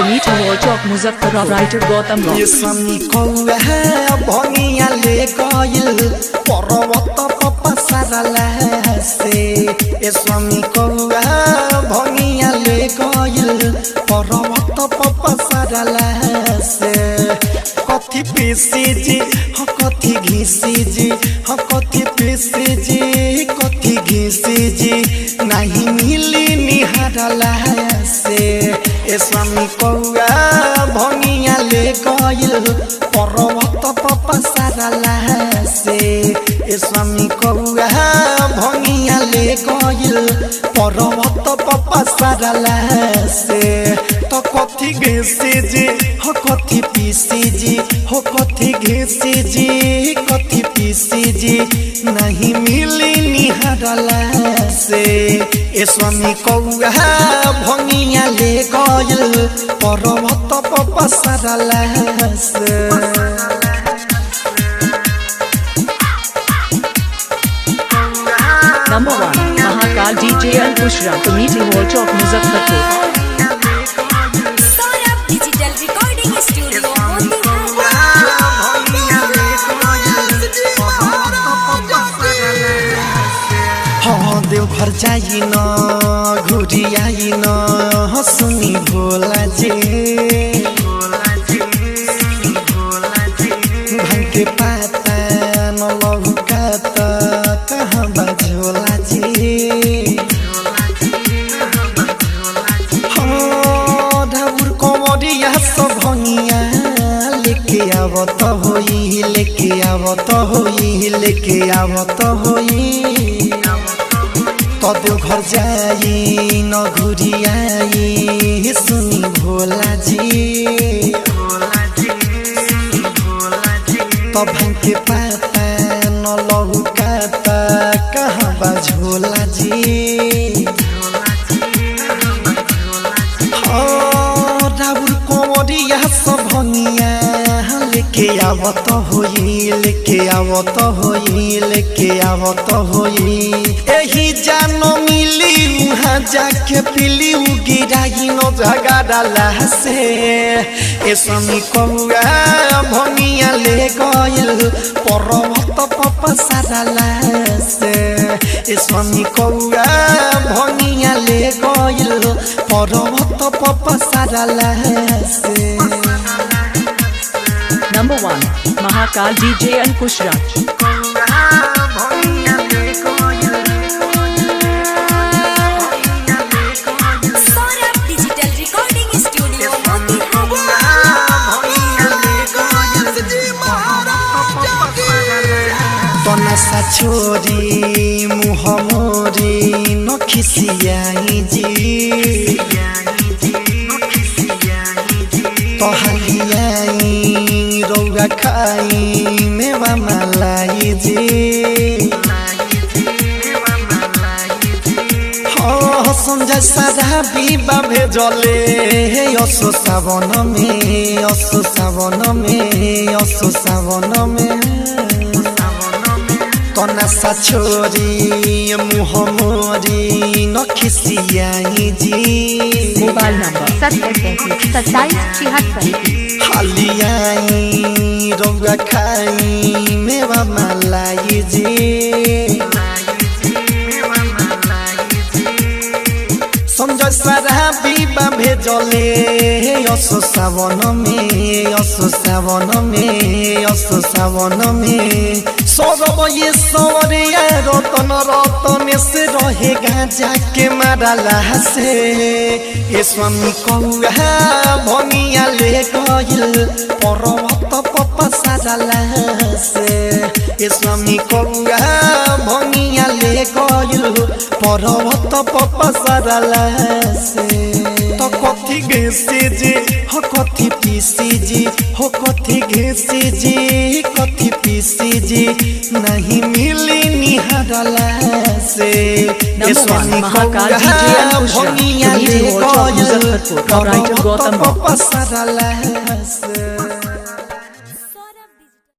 Committee hall चौक Muzaffarpur. Writer Gautam rock. ये समी कौआ भंगिया ले गइल पर्वत पपसरला से। ये समी कौआ भंगिया ले गइल पर्वत पपसरला से। कथी पीसी जी हो कथी घिसी जी हो कथी पीसी जी कथी घिसी जी नहीं मिली निहारला से। ए स्वामी कौआ भंगिया ले गइल पर्वत पपसरला से। ए स्वामी कौआ भंगिया ले गइल पर्वत पपसरला से। तो कथी घिसी जी हो कथी पीसी जी हो कथी घिसी जी कथी पीसी जी नहीं मिली निहारला से। ए स्वामी कौआ भंगिया ले गइल पर्वत पपसरला से। Number 1 Mahakal DJ Ankush Raj committee hall चौक मुजफ्फरपुर। देवघर जाई न घुरी आई न सुनी भोला जी भांग के पाता न लौका त कहाँ बझोला जी। हाँ ढाबुर कमरिया सब भंगिया लेके आवत होई लेके आवत होई लेके आवत होई। तो देवघर जाई न घुरी आई सुनी भोला जी। तो भांग के पाता न लौका त कहाँ बझोला जी। ढाबुर कमरिया सब भंगिया लेके आवत होई लेके आवत होई लेके आवत होई। एही जानो मिली उहाँ जाके पिली गिराई न झगड़ला से। ए स्वामी कौआ भंगिया ले गइल पर्वत पपसरला से। ए स्वामी कौआ भंगिया ले गइल पर्वत पपसरला से। नंबर 1 महाकाल डीजे अंकुश राज। नशा छोरी मुँह मोरी न खिसियाई जी। तो हलियाई रौआ खाई मेवा मलाई जी। हाँ संजय सारा बीबा भेजले असो सावन में असो सावन में असो सावन में। नशा छोरी मुँह मोरी न खिसियाई जी। मोबाइल नंबर 7033 हलियाई रौआ खाई मेवा मलाई जी। संजय सारा बीबा भेजले असो सावन में असो सावन में असो सावन में। सौरभ ये सौरिया रतन रतन से रहेगा जाके मारला से। ए स्वामी कौआ भंगिया ले गइल पर्वत पपसरला से। ए स्वामी कौआ भंगिया ले गइल पर्वत पपसरला से। तो कथी घिसी जी हो कथी पीसी जी हो कथी घिसी जी कथी पीसी जी नहीं मिली निहारला से। Number 1 Mahakal DJ Ankush Raj committee hall चौक मुजफ्फरपुर। Writer Gautam rock. पपसरला से।